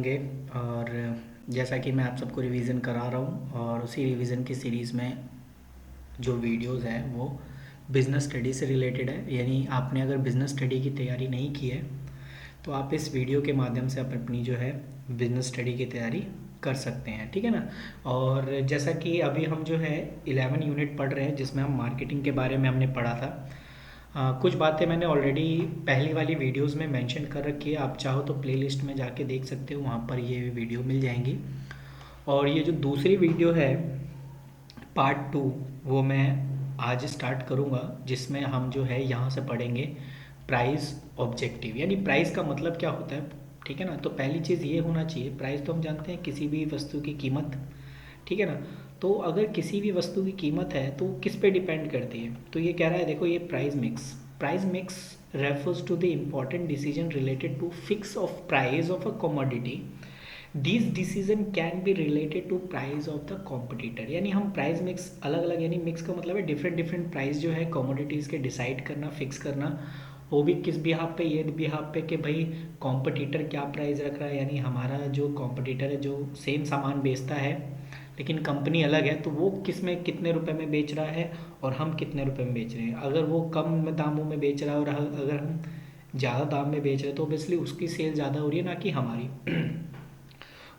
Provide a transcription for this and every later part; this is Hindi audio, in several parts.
होंगे। और जैसा कि मैं आप सबको रिवीजन करा रहा हूँ और उसी रिवीजन की सीरीज़ में जो वीडियोस हैं वो बिज़नेस स्टडी से रिलेटेड है। यानी आपने अगर बिज़नेस स्टडी की तैयारी नहीं की है तो आप इस वीडियो के माध्यम से अपनी जो है बिज़नेस स्टडी की तैयारी कर सकते हैं, ठीक है ना। और जैसा कि अभी हम जो है 11 यूनिट पढ़ रहे हैं जिसमें हम मार्केटिंग के बारे में हमने पढ़ा था। कुछ बातें मैंने ऑलरेडी पहली वाली वीडियोस में मेंशन कर रखी है, आप चाहो तो प्लेलिस्ट में जाके देख सकते हो, वहाँ पर ये वीडियो मिल जाएंगी। और ये जो दूसरी वीडियो है पार्ट 2 वो मैं आज स्टार्ट करूँगा, जिसमें हम जो है यहाँ से पढ़ेंगे प्राइस ऑब्जेक्टिव। यानी प्राइस का मतलब क्या होता है, ठीक है ना। तो पहली चीज़ ये होना चाहिए, प्राइस तो हम जानते हैं किसी भी वस्तु की कीमत, ठीक है ना। तो अगर किसी भी वस्तु की कीमत है तो किस पे डिपेंड करती है, तो ये कह रहा है देखो, ये price mix refers to the important decision related to fix of price of a commodity. This decision can be related to price of the competitor. यानी हम प्राइस मिक्स अलग अलग, यानी मिक्स का मतलब है डिफरेंट डिफरेंट प्राइस जो है कमोडिटीज़ के डिसाइड करना, फिक्स करना। वो भी किस बिहाफ पे, ये बिहाफ पे कि भाई कॉम्पिटिटर क्या प्राइस रख रहा है। यानी हमारा जो कॉम्पिटिटर है जो सेम सामान बेचता है लेकिन कंपनी अलग है, तो वो किस में कितने रुपए में बेच रहा है और हम कितने रुपए में बेच रहे हैं। अगर वो कम दामों में बेच रहा है और अगर हम ज़्यादा दाम में बेच रहे हैं तो ऑब्वियसली उसकी सेल ज़्यादा हो रही है ना कि हमारी।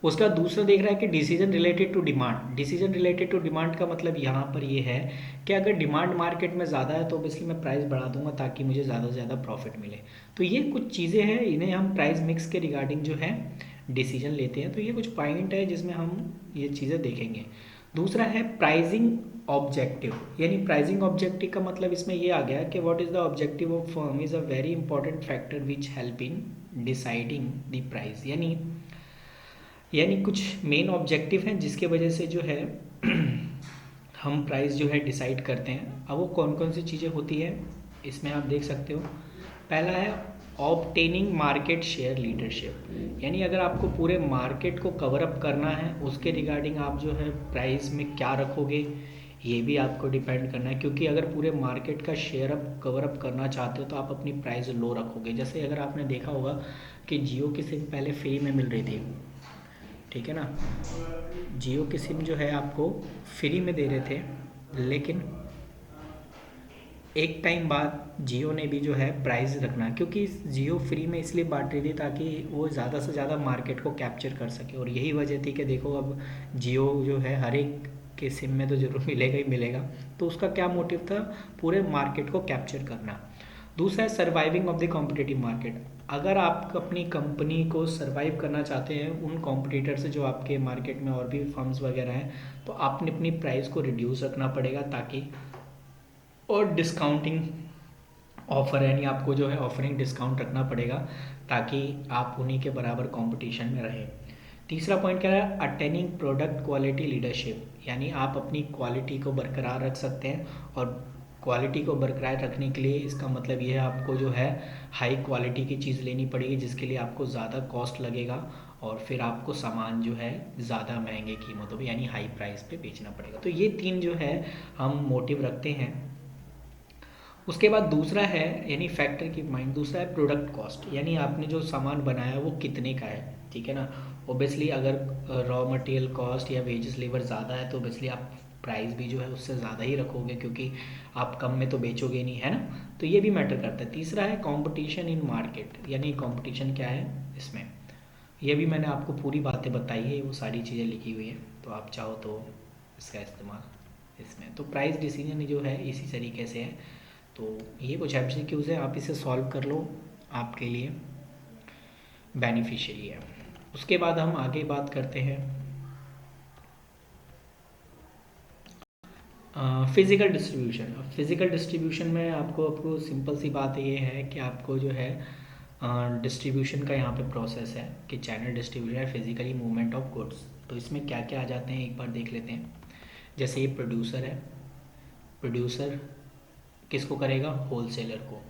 उसका दूसरा देख रहा है कि decision related to demand. Decision related to demand का मतलब यहाँ पर ये है कि अगर डिमांड मार्केट में ज़्यादा है तो ऑब्वियसली मैं प्राइस बढ़ा दूंगा ताकि मुझे ज़्यादा से ज़्यादा प्रॉफिट मिले। तो ये कुछ चीज़ें हैं, इन्हें हम प्राइस मिक्स के रिगार्डिंग जो है डिसीजन लेते हैं। तो ये कुछ पॉइंट है जिसमें हम ये चीज़ें देखेंगे। दूसरा है प्राइजिंग ऑब्जेक्टिव। यानी प्राइजिंग ऑब्जेक्टिव का मतलब इसमें ये आ गया कि what is the objective of firm is a very important factor which help in deciding the price. यानी कुछ मेन ऑब्जेक्टिव हैं जिसके वजह से जो है हम प्राइस जो है डिसाइड करते हैं। अब वो कौन कौन सी चीज़ें होती है इसमें आप देख सकते हो। पहला है ऑब्टेनिंग मार्केट शेयर लीडरशिप। यानी अगर आपको पूरे मार्केट को कवर अप करना है उसके रिगार्डिंग आप जो है प्राइस में क्या रखोगे, ये भी आपको डिपेंड करना है। क्योंकि अगर पूरे मार्केट का शेयर अप कवर अप करना चाहते हो तो आप अपनी प्राइस लो रखोगे। जैसे अगर आपने देखा होगा कि जियो की सिम पहले फ्री में मिल रही थी, ठीक है ना। जियो की सिम जो है आपको फ्री में दे रहे थे, लेकिन एक टाइम बाद जियो ने भी जो है प्राइस रखना, क्योंकि जियो फ्री में इसलिए बांट रही थी ताकि वो ज़्यादा से ज़्यादा मार्केट को कैप्चर कर सके। और यही वजह थी कि देखो अब जियो जो है हर एक के सिम में तो ज़रूर मिलेगा ही मिलेगा। तो उसका क्या मोटिव था, पूरे मार्केट को कैप्चर करना। दूसरा है surviving of the competitive market. अगर आप अपनी कंपनी को सर्वाइव करना चाहते हैं उन कॉम्पिटिटर से जो आपके मार्केट में और भी फर्म्स वगैरह हैं, तो आपने अपनी प्राइस को रिड्यूस रखना पड़ेगा ताकि, और डिस्काउंटिंग ऑफर यानी आपको जो है ऑफरिंग डिस्काउंट रखना पड़ेगा ताकि आप उन्हीं के बराबर कंपटीशन में रहें। तीसरा पॉइंट क्या है, अटेनिंग प्रोडक्ट क्वालिटी लीडरशिप। यानी आप अपनी क्वालिटी को बरकरार रख सकते हैं, और क्वालिटी को बरकरार रखने के लिए इसका मतलब ये है आपको जो है हाई क्वालिटी की चीज़ लेनी पड़ेगी जिसके लिए आपको ज़्यादा कॉस्ट लगेगा, और फिर आपको सामान जो है ज़्यादा महंगे कीमतों पे यानी हाई प्राइस पे बेचना पड़ेगा। तो ये तीन जो है हम मोटिव रखते हैं। उसके बाद दूसरा है यानी फैक्टर की माइंड, दूसरा है प्रोडक्ट कॉस्ट। यानी आपने जो सामान बनाया वो कितने का है, ठीक है ना। ओबियसली अगर रॉ मटेरियल कॉस्ट या वेजेस लेबर ज़्यादा है तो ओबियसली आप प्राइस भी जो है उससे ज़्यादा ही रखोगे, क्योंकि आप कम में तो बेचोगे नहीं, है ना। तो ये भी मैटर करता है। तीसरा है कंपटीशन इन मार्केट। यानी कंपटीशन क्या है इसमें, ये भी मैंने आपको पूरी बातें बताई है, वो सारी चीज़ें लिखी हुई हैं, तो आप चाहो तो इसका इस्तेमाल इसमें। तो प्राइस डिसीजन जो है इसी तरीके से है। तो ये कुछ एमसीक्यूज़ है, आप इसे सॉल्व कर लो, आपके लिए बेनिफिशियरी है। उसके बाद हम आगे बात करते हैं फिज़िकल डिस्ट्रीब्यूशन। अब फिज़िकल डिस्ट्रीब्यूशन में आपको सिंपल सी बात ये है कि आपको जो है डिस्ट्रीब्यूशन का यहाँ पे प्रोसेस है कि चैनल डिस्ट्रीब्यूशन है फिजिकली मूवमेंट ऑफ गुड्स। तो इसमें क्या क्या आ जाते हैं एक बार देख लेते हैं। जैसे ये प्रोड्यूसर है, प्रोड्यूसर किसको करेगा, होलसेलर को।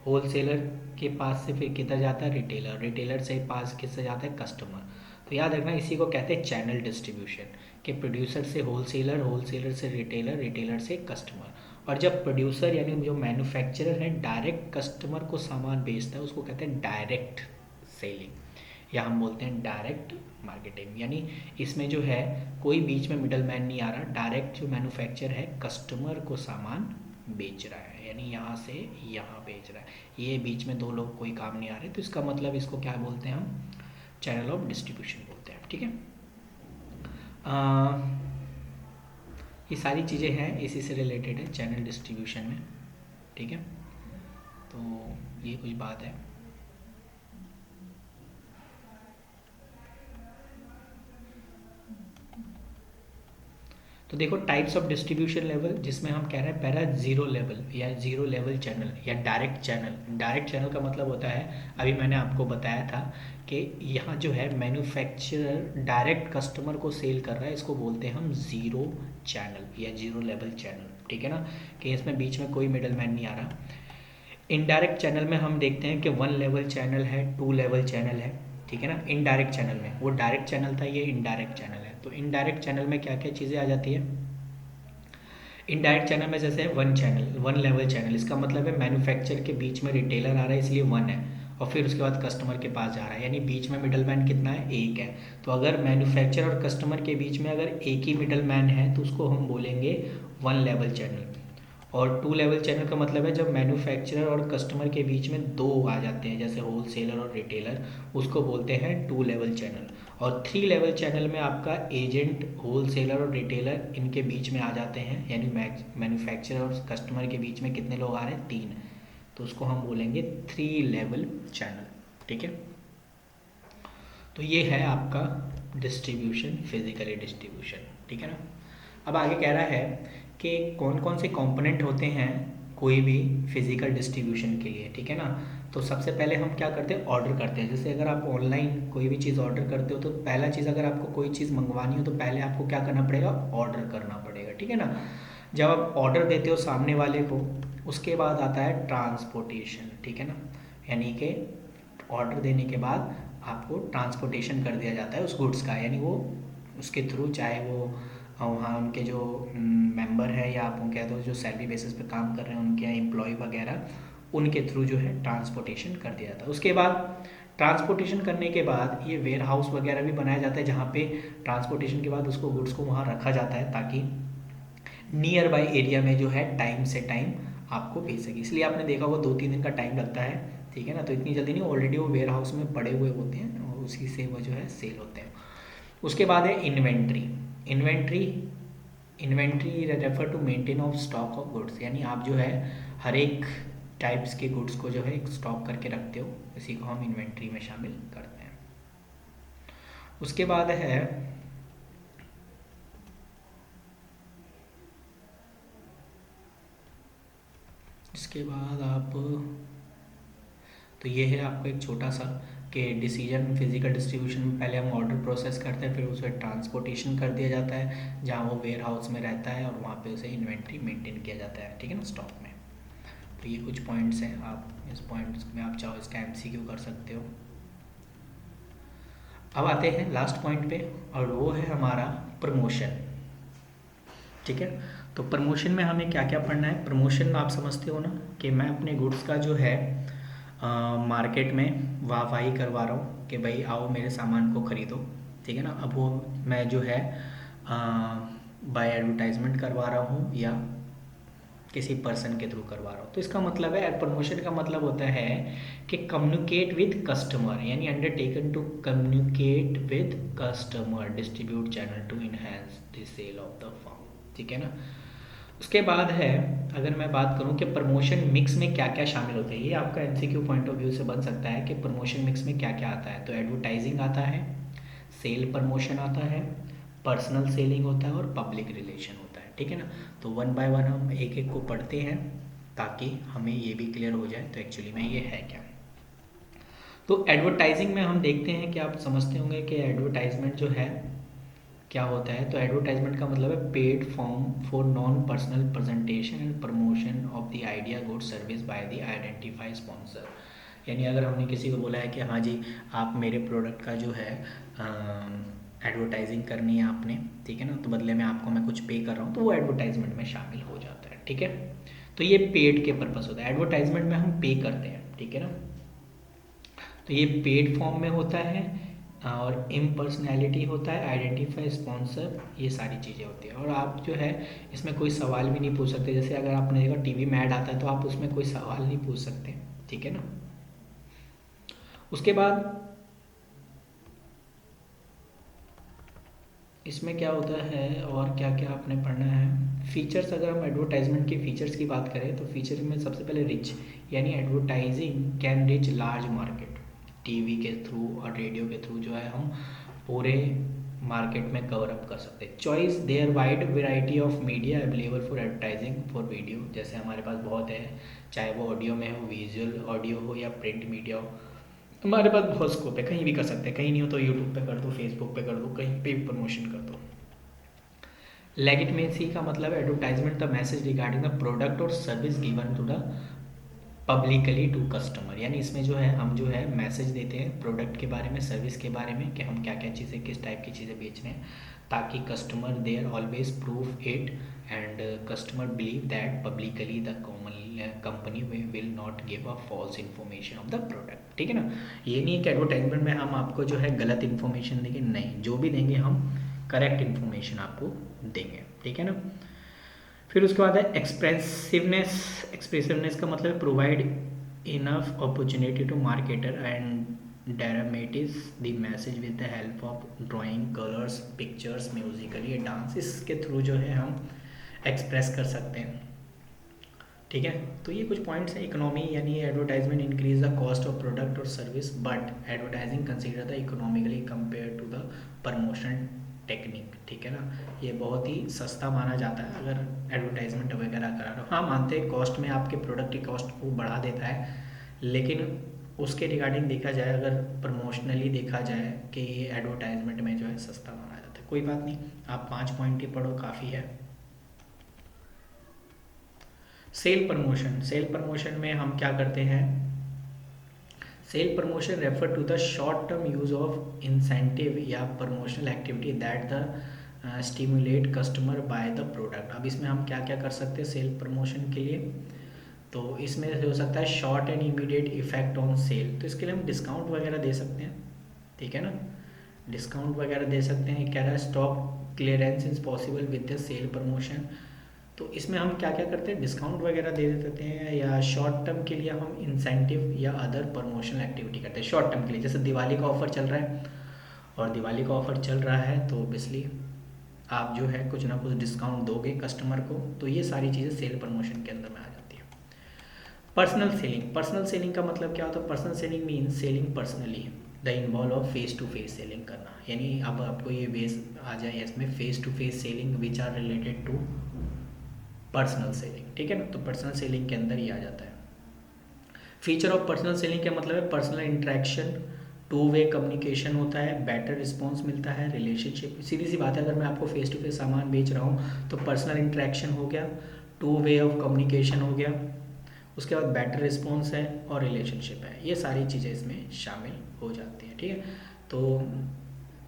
होलसेलर के पास से फिर किधर जाता है, रिटेलर। रिटेलर से पास किससे जाता है, कस्टमर। तो याद रखना इसी को कहते हैं चैनल डिस्ट्रीब्यूशन, कि प्रोड्यूसर से होलसेलर, होलसेलर से रिटेलर, रिटेलर से कस्टमर। और जब प्रोड्यूसर यानी जो मैन्युफैक्चरर है डायरेक्ट कस्टमर को सामान बेचता है उसको कहते हैं डायरेक्ट सेलिंग। या हम बोलते हैं डायरेक्ट मार्केटिंग। यानी इसमें जो है कोई बीच में मिडल मैन नहीं आ रहा, डायरेक्ट जो मैन्युफैक्चर है कस्टमर को सामान बेच रहा है, यानी यहाँ से यहाँ बेच रहा है, ये बीच में दो लोग कोई काम नहीं आ रहे। तो इसका मतलब इसको क्या बोलते हैं हम, चैनल ऑफ डिस्ट्रीब्यूशन बोलते हैं। ठीक है, ये सारी चीज़ें हैं इसी से रिलेटेड है चैनल डिस्ट्रीब्यूशन में। ठीक है, तो ये कुछ बात है। तो देखो टाइप्स ऑफ डिस्ट्रीब्यूशन लेवल, जिसमें हम कह रहे हैं पहला जीरो लेवल या जीरो लेवल चैनल या डायरेक्ट चैनल। डायरेक्ट चैनल का मतलब होता है, अभी मैंने आपको बताया था कि यहाँ जो है मैन्युफैक्चरर डायरेक्ट कस्टमर को सेल कर रहा है, इसको बोलते हैं हम जीरो चैनल या जीरो लेवल चैनल। ठीक है ना, कि इसमें बीच में कोई मिडल मैन नहीं आ रहा। इनडायरेक्ट चैनल में हम देखते हैं कि 1 लेवल चैनल है, 2 लेवल चैनल है। ठीक है ना, इनडायरेक्ट चैनल में, वो डायरेक्ट चैनल था, ये इनडायरेक्ट चैनल है। तो इनडायरेक्ट चैनल में क्या क्या चीज़ें आ जाती है, इनडायरेक्ट चैनल में जैसे 1 चैनल, 1 लेवल चैनल, इसका मतलब है मैन्युफैक्चर के बीच में रिटेलर आ रहा है इसलिए 1 है, और फिर उसके बाद कस्टमर के पास जा रहा है, यानी बीच में मिडल मैन कितना है, 1 है। तो अगर मैन्युफैक्चर और कस्टमर के बीच में अगर एक ही मिडल मैन है तो उसको हम बोलेंगे 1 लेवल चैनल। और 2 लेवल चैनल का मतलब है जब मैन्युफैक्चरर और कस्टमर के बीच में 2 आ जाते हैं, जैसे होलसेलर और रिटेलर, उसको बोलते हैं 2 लेवल चैनल। और 3 लेवल चैनल में आपका एजेंट, होलसेलर और रिटेलर इनके बीच में आ जाते हैं, यानी मैन्युफैक्चरर और कस्टमर के बीच में कितने लोग आ रहे हैं, 3, तो उसको हम बोलेंगे 3 लेवल चैनल। ठीक है, तो ये है आपका डिस्ट्रीब्यूशन, फिजिकली डिस्ट्रीब्यूशन। ठीक है ना, अब आगे कह रहा है कि कौन कौन से कंपोनेंट होते हैं कोई भी फिजिकल डिस्ट्रीब्यूशन के लिए। ठीक है ना, तो सबसे पहले हम क्या करते हैं, ऑर्डर करते हैं। जैसे अगर आप ऑनलाइन कोई भी चीज़ ऑर्डर करते हो तो पहला चीज़, अगर आपको कोई चीज़ मंगवानी हो तो पहले आपको क्या करना पड़ेगा, ऑर्डर करना पड़ेगा। ठीक है ना, जब आप ऑर्डर देते हो सामने वाले को, उसके बाद आता है ट्रांसपोर्टेशन। ठीक है ना, यानी कि ऑर्डर देने के बाद आपको ट्रांसपोर्टेशन कर दिया जाता है उस गुड्स का, यानी वो उसके थ्रू, चाहे वो वहाँ उनके जो मेंबर है या आप कह दो जो सैलरी बेसिस पे काम कर रहे हैं उनके यहाँ एम्प्लॉय वगैरह, उनके थ्रू जो है ट्रांसपोर्टेशन कर दिया जाता है। उसके बाद ट्रांसपोर्टेशन करने के बाद ये वेयर हाउस वगैरह भी बनाया जाता है, जहाँ पे ट्रांसपोर्टेशन के बाद उसको गुड्स को वहाँ रखा जाता है ताकि नियर बाई एरिया में जो है टाइम से टाइम आपको भेज सके। इसलिए आपने देखा होगा 2-3 दिन का टाइम लगता है। ठीक है ना, तो इतनी जल्दी नहीं, ऑलरेडी वो वेयर हाउस में पड़े हुए होते हैं और उसी से वो जो है सेल होते हैं। उसके बाद है inventory. Inventory inventory refer to maintain of stock of goods, यानी आप जो है हर एक टाइप्स के गुड्स को जो है एक स्टॉक करके रखते हो, इसी को हम इन्वेंट्री में शामिल करते हैं। उसके बाद है इसके बाद आप, तो ये है आपको एक छोटा सा कि डिसीजन फिजिकल डिस्ट्रीब्यूशन में पहले हम ऑर्डर प्रोसेस करते हैं, फिर उसे ट्रांसपोर्टेशन कर दिया जाता है जहाँ वो वेयर हाउस में रहता है, और वहाँ पे उसे इन्वेंट्री मेंटेन किया जाता है। ठीक है ना, स्टॉक में। तो ये कुछ पॉइंट्स हैं, आप इस पॉइंट्स में आप चाहो इसका MCQ कर सकते हो। अब आते हैं लास्ट पॉइंट पे, और वो है हमारा प्रमोशन। ठीक है, तो प्रमोशन में हमें क्या क्या पढ़ना है। प्रमोशन आप समझते हो ना, कि मैं अपने गुड्स का जो है मार्केट में वाहवाही करवा रहा हूँ कि भाई आओ मेरे सामान को ख़रीदो। ठीक है ना, अब वो मैं जो है बाय एडवर्टाइजमेंट करवा रहा हूँ या किसी पर्सन के थ्रू करवा रहा हूँ। तो इसका मतलब है, प्रमोशन का मतलब होता है कि कम्युनिकेट विद कस्टमर, यानी undertaken to communicate with customer, distribute channel to enhance the sale of the firm. ठीक है ना, उसके बाद है, अगर मैं बात करूं कि प्रमोशन मिक्स में क्या क्या शामिल होता है, ये आपका MCQ पॉइंट ऑफ व्यू से बन सकता है कि प्रमोशन मिक्स में क्या क्या आता है। तो एडवर्टाइजिंग आता है, सेल प्रमोशन आता है, पर्सनल सेलिंग होता है, और पब्लिक रिलेशन होता है। ठीक है ना, तो 1 बाय 1 हम एक एक को पढ़ते हैं ताकि हमें ये भी क्लियर हो जाए तो एक्चुअली में ये है क्या। तो एडवर्टाइजिंग में हम देखते हैं कि आप समझते होंगे कि एडवर्टाइजमेंट जो है क्या होता है। तो एडवर्टाइजमेंट का मतलब है paid form for non personal presentation and promotion of the idea good service by the identify sponsor. यानी अगर हमने किसी को बोला है कि हाँ जी आप मेरे प्रोडक्ट का जो है एडवर्टाइजिंग करनी है आपने, ठीक है ना, तो बदले में आपको मैं कुछ पे कर रहा हूँ, तो वो एडवर्टाइजमेंट में शामिल हो जाता है। ठीक है, तो ये पेड के पर्पस होता है, एडवर्टाइजमेंट में हम पे करते हैं। ठीक है ना, तो ये पेड फॉर्म में होता है और इम्पर्सनैलिटी होता है, आइडेंटिफाई स्पॉन्सर, ये सारी चीज़ें होती हैं। और आप जो है इसमें कोई सवाल भी नहीं पूछ सकते। जैसे अगर आपने देखा टीवी में ऐड आता है तो आप उसमें कोई सवाल नहीं पूछ सकते, ठीक है ना। उसके बाद इसमें क्या होता है और क्या क्या आपने पढ़ना है। फीचर्स, अगर हम एडवर्टाइजमेंट के फीचर्स की बात करें तो फीचर में सबसे पहले रिच, यानी advertising can rich large market. TV के थ्रू और रेडियो के थ्रू जो है हम पूरे मार्केट में कवर अप कर सकते हैं। Choice, there wide variety of media available for advertising for video. जैसे हमारे पास बहुत है, चाहे वो ऑडियो में हो, विजुअल ऑडियो हो या प्रिंट मीडिया हो, हमारे पास बहुत स्कोप है, कहीं भी कर सकते हैं। कहीं नहीं हो तो यूट्यूब पे कर दो, फेसबुक पे कर दो, कहीं पे भी प्रमोशन कर दो। लेगिटिमेसी का मतलब advertisement the message regarding the product और service given to the publicly to customer. यानी इसमें जो है हम जो है मैसेज देते हैं प्रोडक्ट के बारे में, सर्विस के बारे में, कि हम क्या क्या चीज़ें, किस टाइप की चीज़ें बेच रहे हैं, ताकि customer there always prove it and customer believe that publicly the company will not give a false information of the product, ठीक है ना। ये नहीं है कि एडवर्टाइजमेंट में हम आपको जो है गलत इन्फॉर्मेशन देंगे, नहीं, जो भी देंगे हम करेक्ट इन्फॉर्मेशन आपको देंगे, ठीक है ना। फिर उसके बाद है एक्सप्रेसिवनेस। एक्सप्रेसिवनेस का मतलब provide enough opportunity to marketer and dramatise the message with the help of drawing, colours, pictures, musically dance. इसके थ्रू जो है हम एक्सप्रेस कर सकते हैं, ठीक है। तो ये कुछ पॉइंट्स हैं। इकोनॉमी, यानी advertisement increase the cost of product और service, but advertising consider the economically compare to the promotion technique, ठीक है ना। ये बहुत ही सस्ता माना जाता है अगर एडवर्टाइजमेंट वगैरह करा रहे हो। हाँ, मानते हैं कॉस्ट में आपके प्रोडक्ट की कॉस्ट को बढ़ा देता है, लेकिन उसके रिगार्डिंग देखा जाए, अगर प्रमोशनली देखा जाए कि ये एडवर्टाइजमेंट में जो है सस्ता माना जाता है। कोई बात नहीं, आप 5 पॉइंट ही पढ़ो, काफ़ी है। Cell promotion. सेल प्रमोशन में हम क्या करते हैं, sale promotion refer to the short term use of incentive या promotional activity that the stimulate customer buy the product. अब इसमें हम क्या क्या कर सकते हैं सेल प्रमोशन के लिए, तो इसमें हो सकता है short and immediate effect on sale. तो इसके लिए हम डिस्काउंट वगैरह दे सकते हैं, ठीक है ना, डिस्काउंट वगैरह दे सकते हैं। कह रहा है stock clearance is possible with the sale promotion. तो इसमें हम क्या क्या करते हैं, डिस्काउंट वगैरह दे देते हैं, या शॉर्ट टर्म के लिए हम इंसेंटिव या अदर प्रमोशनल एक्टिविटी करते हैं। शॉर्ट टर्म के लिए जैसे दिवाली का ऑफर चल रहा है, और दिवाली का ऑफर चल रहा है तो ऑब्वियसली आप जो है कुछ ना कुछ डिस्काउंट दोगे कस्टमर को। तो ये सारी चीज़ें सेल प्रमोशन के अंदर में आ जाती है। Personal selling. पर्सनल सेलिंग का मतलब क्या होता है, personal selling means selling personally, the involve of face to face selling करना। यानी अब आपको ये बेस आ जाए इसमें face to face selling which are related to personal selling, ठीक है ना। तो पर्सनल सेलिंग के अंदर ही आ जाता है। फीचर ऑफ पर्सनल सेलिंग का मतलब है personal interaction, two way communication होता है, बेटर रिस्पॉन्स मिलता है, रिलेशनशिप। सीधी सी बात है, अगर मैं आपको फेस टू फेस सामान बेच रहा हूँ तो पर्सनल इंटरेक्शन हो गया, टू वे ऑफ कम्युनिकेशन हो गया, उसके बाद बेटर रिस्पॉन्स है और रिलेशनशिप है। ये सारी चीज़ें इसमें शामिल हो जाती हैं, ठीक है। तो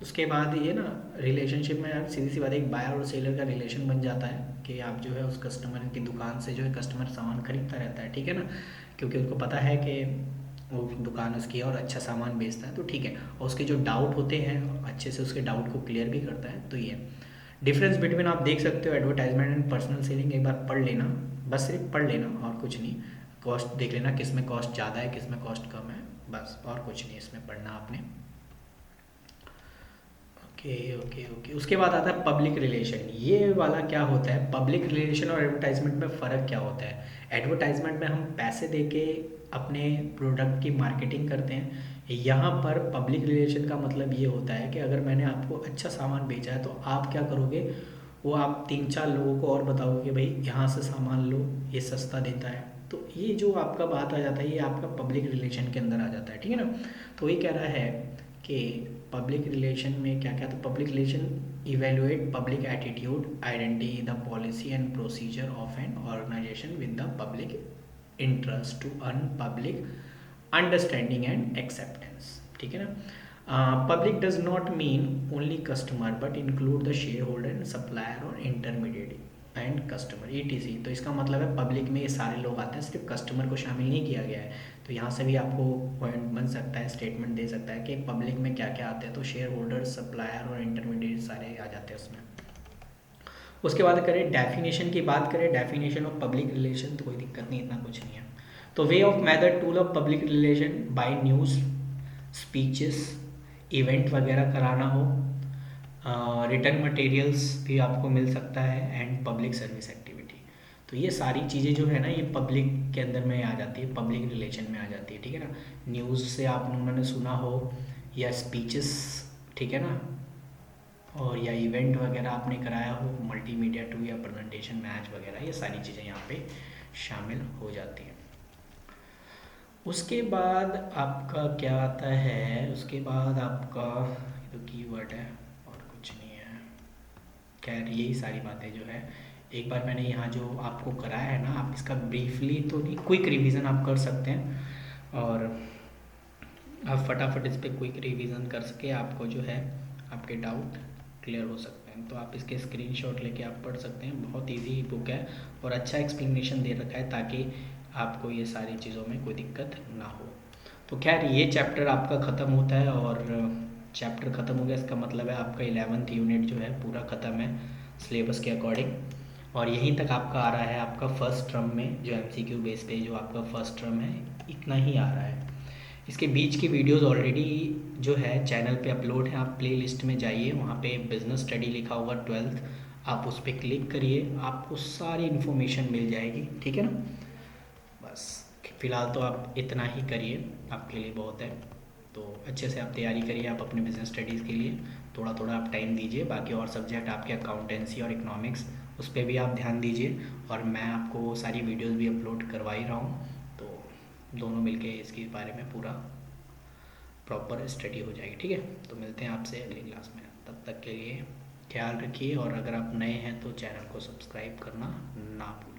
उसके बाद ये ना रिलेशनशिप में यार सीधी सी बात है, एक बायर और सेलर का रिलेशन बन जाता है कि आप जो है उस कस्टमर की दुकान से जो है कस्टमर सामान खरीदता रहता है, ठीक है ना, क्योंकि उसको पता है कि वो दुकान उसकी है और अच्छा सामान बेचता है, तो ठीक है। और उसके जो डाउट होते हैं अच्छे से उसके डाउट को क्लियर भी करता है। तो ये डिफरेंस बिटवीन आप देख सकते हो एडवर्टाइजमेंट एंड पर्सनल सेलिंग, एक बार पढ़ लेना, बस सिर्फ पढ़ लेना और कुछ नहीं। कॉस्ट देख लेना, किस में कॉस्ट ज़्यादा है, किस में कॉस्ट कम है, बस, और कुछ नहीं इसमें पढ़ना आपने। Okay okay okay. उसके बाद आता है पब्लिक रिलेशन। ये वाला क्या होता है, पब्लिक रिलेशन और एडवर्टाइजमेंट में फ़र्क क्या होता है। एडवर्टाइजमेंट में हम पैसे देके अपने प्रोडक्ट की मार्केटिंग करते हैं, यहाँ पर पब्लिक रिलेशन का मतलब ये होता है कि अगर मैंने आपको अच्छा सामान बेचा है तो आप क्या करोगे, वो आप 3-4 लोगों को और बताओगे कि भाई यहाँ से सामान लो, ये सस्ता देता है। तो ये जो आपका बात आ जाता है, ये आपका पब्लिक रिलेशन के अंदर आ जाता है, ठीक है ना। तो ये कह रहा है कि पब्लिक रिलेशन में क्या क्या, तो public relation evaluate public attitude, identity the policy and procedure of an organization with the public interest to earn public understanding and acceptance, ठीक है ना। Public does not mean only customer but include the shareholder and supplier और इंटरमीडिएट। End customer ETC। तो इसका मतलब है पब्लिक में ये सारे लोग आते हैं, सिर्फ कस्टमर को शामिल नहीं किया गया है। तो यहाँ से भी आपको पॉइंट बन सकता है, स्टेटमेंट दे सकता है कि पब्लिक में क्या क्या आते हैं। तो शेयर होल्डर, सप्लायर और इंटरमीडिएट सारे आ जाते हैं उसमें। उसके बाद करें डेफिनेशन की बात करें, डेफिनेशन ऑफ पब्लिक रिलेशन, तो कोई दिक्कत नहीं, इतना कुछ नहीं है। तो way of method tool of public relation bye news, speeches, event वगैरह कराना हो, रिटर्न मटेरियल्स भी आपको मिल सकता है, एंड पब्लिक सर्विस एक्टिविटी। तो ये सारी चीज़ें जो है ना, ये पब्लिक के अंदर में आ जाती है, पब्लिक रिलेशन में आ जाती है, ठीक है ना। न्यूज़ से आप उन्होंने सुना हो, या स्पीचेस, ठीक है ना, और या इवेंट वगैरह आपने कराया हो, मल्टीमीडिया टू या प्रेजेंटेशन मैच वगैरह, ये सारी चीज़ें यहाँ पे शामिल हो जाती हैं। उसके बाद आपका क्या आता है, उसके बाद आपका ये तो कीवर्ड है और कुछ नहीं है। खैर यही सारी बातें जो है, एक बार मैंने यहाँ जो आपको कराया है ना, आप इसका ब्रीफली तो नहीं, क्विक रिवीजन आप कर सकते हैं, और आप फटाफट इस पर क्विक रिवीजन कर सके, आपको जो है आपके डाउट क्लियर हो सकते हैं। तो आप इसके स्क्रीनशॉट लेके आप पढ़ सकते हैं, बहुत इजी बुक है और अच्छा एक्सप्लेनेशन दे रखा है, ताकि आपको ये सारी चीज़ों में कोई दिक्कत ना हो। तो खैर ये चैप्टर आपका ख़त्म होता है, और चैप्टर ख़त्म हो गया, इसका मतलब है आपका 11th यूनिट जो है पूरा ख़त्म है सिलेबस के अकॉर्डिंग। और यहीं तक आपका आ रहा है, आपका फर्स्ट टर्म में जो MCQ बेस पे जो आपका फर्स्ट टर्म है, इतना ही आ रहा है। इसके बीच की वीडियोस ऑलरेडी जो है चैनल पे अपलोड है, आप प्ले लिस्ट में जाइए, वहाँ पे बिजनेस स्टडी लिखा होगा 12th, आप उस पर क्लिक करिए, आपको सारी इन्फॉर्मेशन मिल जाएगी, ठीक है ना। बस फ़िलहाल तो आप इतना ही करिए, आपके लिए बहुत है। तो अच्छे से आप तैयारी करिए, आप अपने बिजनेस स्टडीज़ के लिए थोड़ा थोड़ा आप टाइम दीजिए। बाकी और सब्जेक्ट आपके अकाउंटेंसी और इकोनॉमिक्स, उस पर भी आप ध्यान दीजिए, और मैं आपको सारी वीडियोस भी अपलोड करवा ही रहा हूँ। तो दोनों मिलके इसके बारे में पूरा प्रॉपर स्टडी हो जाएगी, ठीक है। तो मिलते हैं आपसे अगली क्लास में, तब तक के लिए ख्याल रखिए, और अगर आप नए हैं तो चैनल को सब्सक्राइब करना ना भूलें।